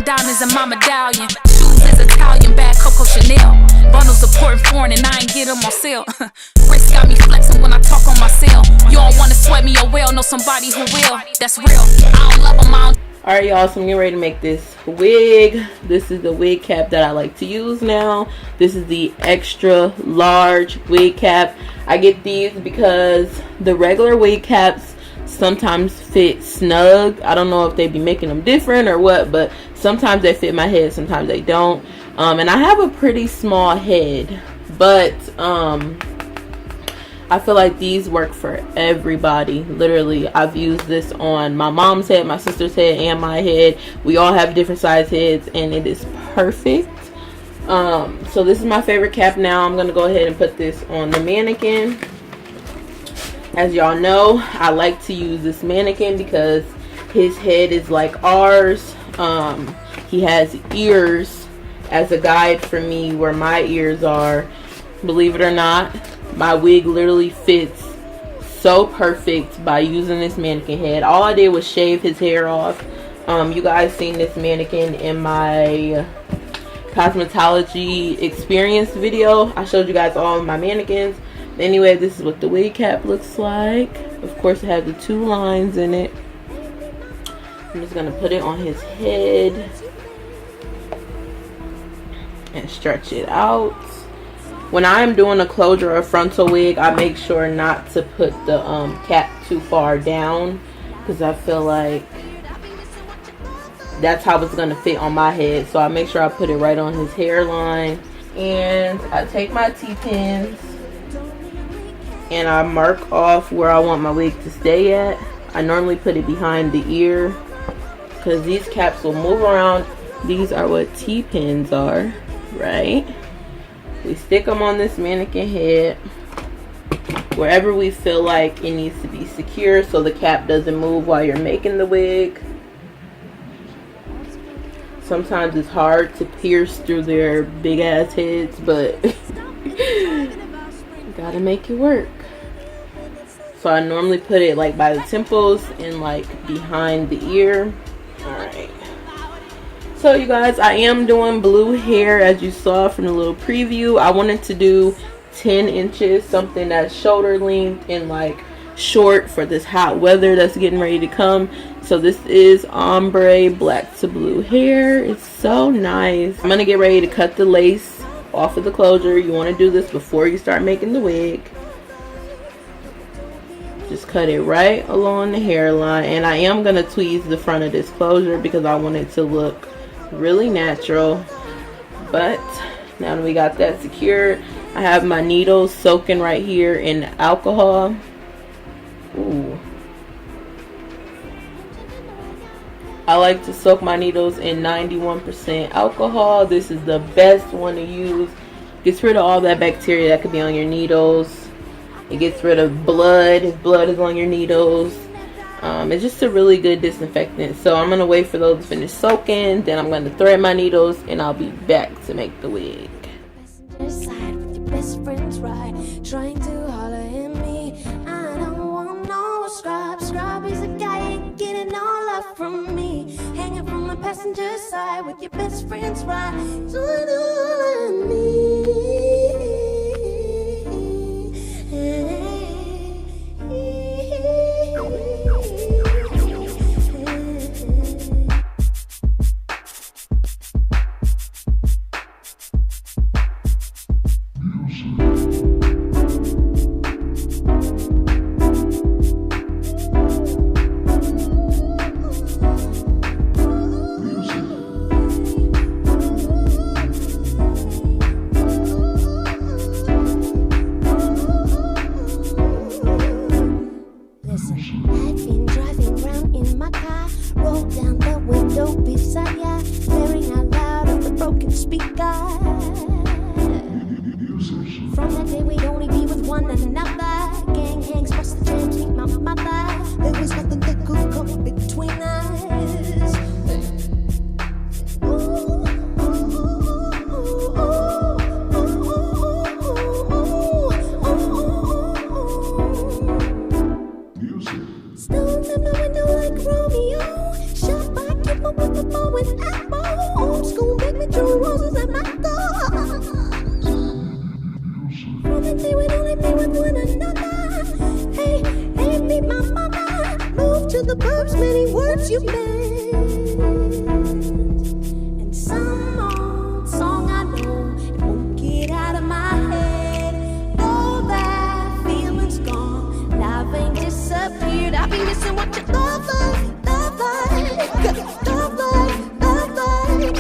diamonds in my medallion. Shoes is Italian, bag Coco Chanel. Bundles of port foreign and I ain't get them on sale. Wrist got me flexing when I talk on my cell. You don't wanna sweat me or well, know somebody who will. That's real. I don't love them, I don't. Alright y'all, so I'm getting ready to make this wig. This is the wig cap that I like to use now. This is the extra large wig cap. I get these because the regular wig caps sometimes fit snug. I don't know if they be making them different or what, but sometimes they fit my head, sometimes they don't. And I have a pretty small head, but I feel like these work for everybody. Literally, I've used this on my mom's head, my sister's head, and my head. We all have different size heads, and it is perfect. So this is my favorite cap now. I'm gonna go ahead and put this on the mannequin. As y'all know, I like to use this mannequin because his head is like ours. He has ears as a guide for me where my ears are. Believe it or not, my wig literally fits so perfect by using this mannequin head. All I did was shave his hair off. You guys seen this mannequin in my cosmetology experience video. I showed you guys all of my mannequins. Anyway, this is what the wig cap looks like. Of course, it has the 2 lines in it. I'm just gonna put it on his head and stretch it out. When I'm doing a closure or a frontal wig, I make sure not to put the cap too far down because I feel like that's how it's gonna fit on my head. So I make sure I put it right on his hairline. And I take my T-pins and I mark off where I want my wig to stay at. I normally put it behind the ear because these caps will move around. These are what T-pins are, right? We stick them on this mannequin head wherever we feel like it needs to be secure so the cap doesn't move while you're making the wig. Sometimes it's hard to pierce through their big ass heads, but gotta make it work. So I normally put it like by the temples and like behind the ear. Alright. So you guys, I am doing blue hair as you saw from the little preview. I wanted to do 10 inches, something that's shoulder length and like short for this hot weather that's getting ready to come. So this is ombre black to blue hair. It's so nice. I'm gonna get ready to cut the lace off of the closure. You want to do this before you start making the wig. Just cut it right along the hairline, and I am gonna tweeze the front of this closure because I want it to look really natural. But now that we got that secured, I have my needles soaking right here in alcohol. Ooh. I like to soak my needles in 91% alcohol. This is the best one to use. Gets rid of all that bacteria that could be on your needles. It gets rid of blood if blood is on your needles. It's just a really good disinfectant. So I'm going to wait for those to finish soaking. Then I'm going to thread my needles and I'll be back to make the wig. Trying to holler at me. I don't want no scrub. Scrub is a guy getting all up from me. Hanging from the passenger side with your best friends right. Doing all I need. Stones in my window like Romeo. Shot by Kimbra with a bow and apple. two roses at my door. From the day we'd only be with one another. Hey, hey, meet my mama. Move to the burbs, many words you meant. And some old song I know, it won't get out of my head. All that feeling's gone, love ain't disappeared. I've been missing what you love like, love like, love like, love like,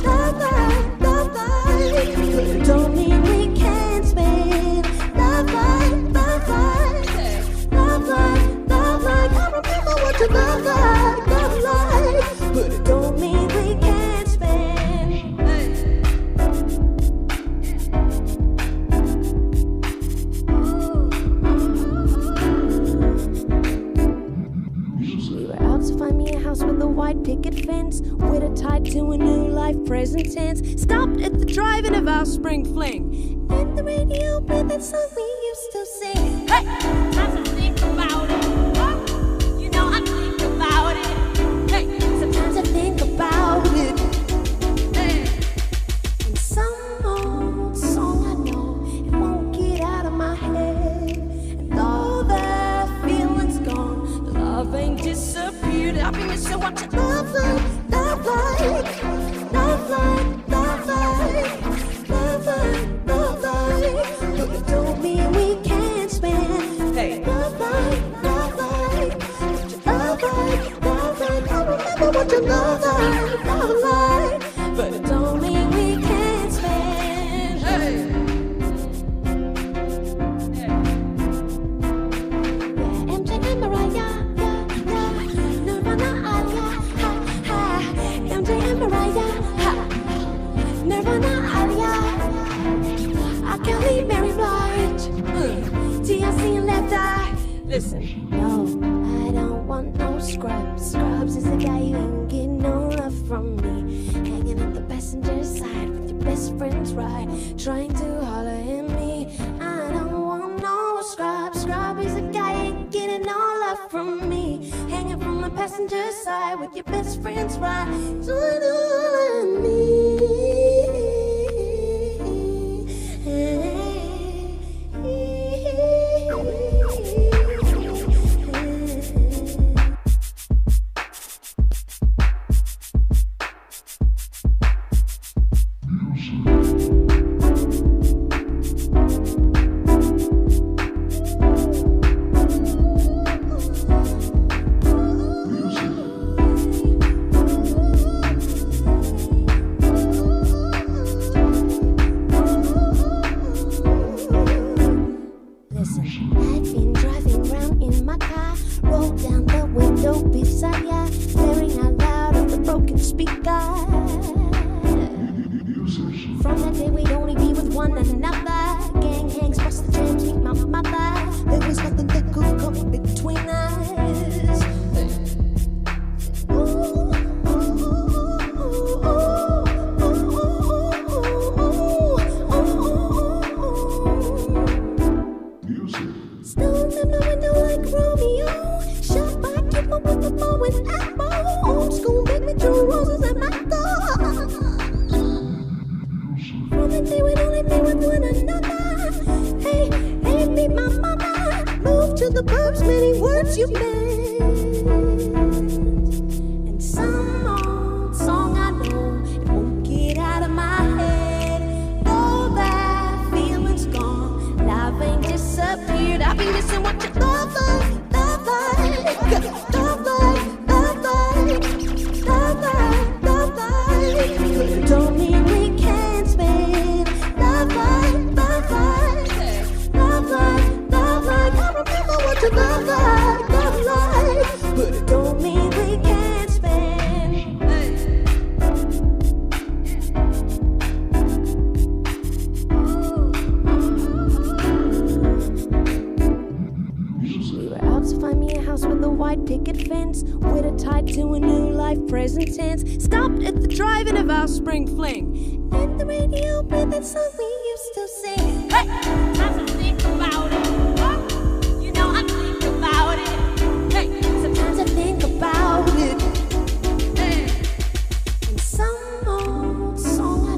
love like, love like. But it don't mean we can't spend love like, love like, love like, love like. I remember what you love like, but it don't mean we can't spend. We were out to find me a house with a white picket fence, with a tie to a new life, present tense. Stopped at the drive-in of our spring fling, and the radio played that song we used to sing. Hey, time to think about it. You know I think about it. Hey, sometimes I think about it. Hey, and some old song I know, it won't get out of my head. And all that feeling's gone, the love ain't disappeared. I've been missing what you love like, love like, love like, love like, love like, love like. But it don't mean we can't spend. Hey, love like, love like, what you love like, love like. I remember what you love like, but it don't mean we can't spend. Hey. Yeah, MJ and Mariah, yeah, Nirvana, MJ and Mariah, Nirvana, I can't leave Mary Blige, TLC and Left Eye. Listen, no, I don't want no scrubs. Scrubs is a guy you ain't getting no love from me. Hanging at the passenger side with your best friend's ride, trying to holler at me. I don't want no scrub. Scrub is a guy you ain't getting no love from me. Hanging from the passenger side with your best friend's ride, trying to holler at me. Stopped at the drive-in of our spring fling, and the radio played that song we used to sing. Hey, time to think about it. You know I think about it. Hey, sometimes I think about it. Hey, and some old song I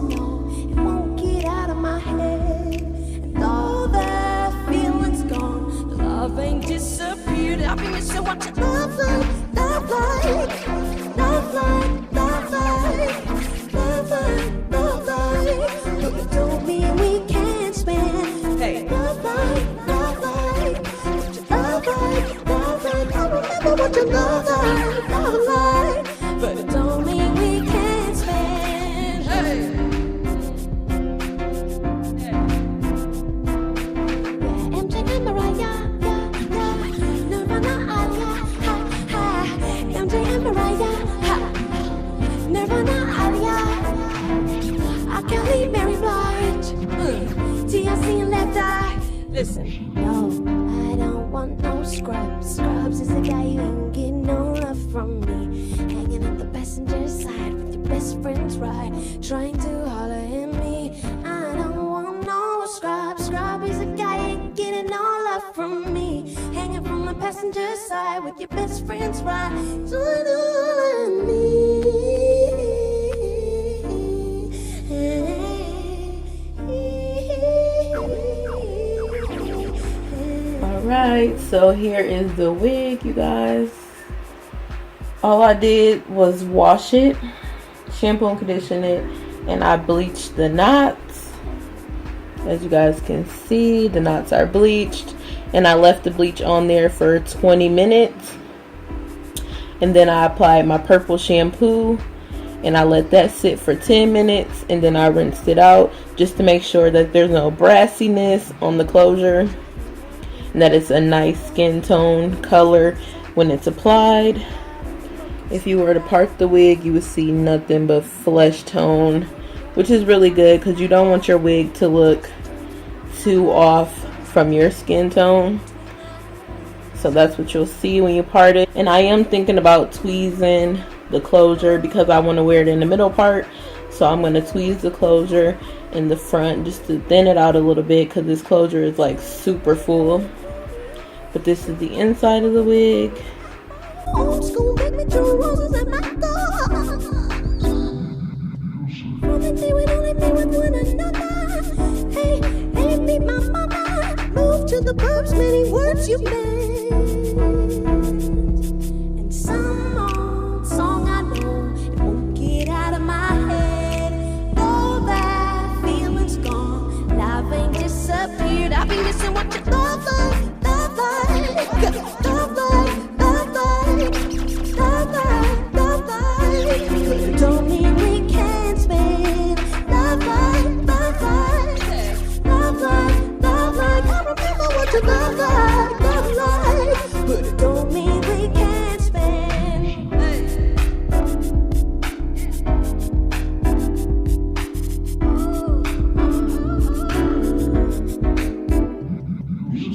I can't leave Mary Blige. TLC and left eye. Listen, no, I don't want no scrubs. Scrubs is a guy who ain't getting no love from me. Hanging at the passenger side with your best friend's ride, trying to holler at me. I don't want no scrub. Scrub is a guy who ain't getting no love from me. Hanging from the passenger side with your best friend's ride, trying to holler at me. Alright, so here is the wig, you guys. All I did was wash it, shampoo and condition it, and I bleached the knots. As you guys can see, the knots are bleached, and I left the bleach on there for 20 minutes. And then I applied my purple shampoo, and I let that sit for 10 minutes, and then I rinsed it out just to make sure that there's no brassiness on the closure, and that it's a nice skin tone color when it's applied. If you were to part the wig, you would see nothing but flesh tone, which is really good because you don't want your wig to look too off from your skin tone. So that's what you'll see when you part it. And I am thinking about tweezing the closure because I want to wear it in the middle part. So I'm going to tweeze the closure in the front just to thin it out a little bit because this closure is like super full. But this is the inside of the wig. Old school, make me throw roses at my door. From the day we only play with one another. Hey, hey, meet my mama. Move to the burbs, many words you meant. And some old song I know, it won't get out of my head. All that feeling's gone, love ain't disappeared. I've been missing what you love like. Don't mean we can't spend love like, love like. I remember what you love like, but it don't mean we can't spend.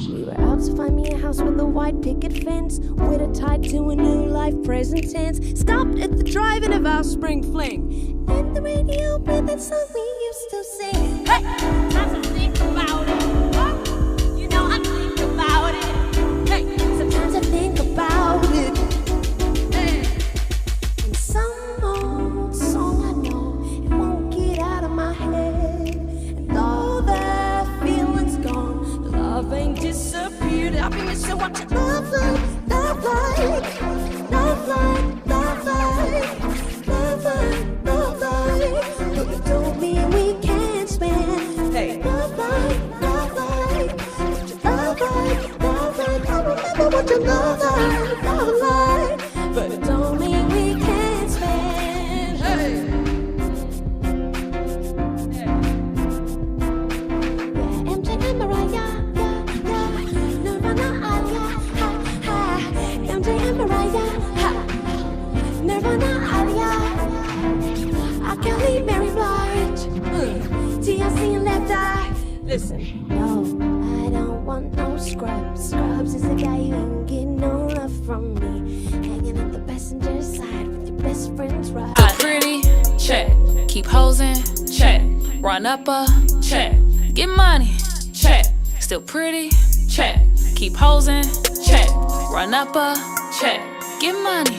We were out to find me a house with a white picket fence, with a tie to a new life, present tense. Stopped at the drive-in of our spring fling, and the radio played that song we used to sing. Hey, I think about it. Huh? You know I think about it. Hey, sometimes I think about it. Hey, and some old song I know, it won't get out of my head. And all that feeling's gone, the love ain't disappeared. I've been missing what you love like, love like, love like, love like, love like, love like. But it don't mean we can't spend. Hey, love like, love like, what you love like, love like. I remember what you love like, but it don't mean we can't spend. Hey. Yeah, MJ and Mariah, yeah, Nirvana, MJ and Mariah, Nirvana, I can't leave Mary Blige. TLC and left eye. Listen, no, I don't want no scrubs. Scrubs is a guy who ain't getting no love from me. Hanging at the passenger side with your best friend's ride. Pretty, check. Keep hosing, check. Run up a check. Get money, check. Still pretty, check. Keep hosing, check. Run up a check. Get money,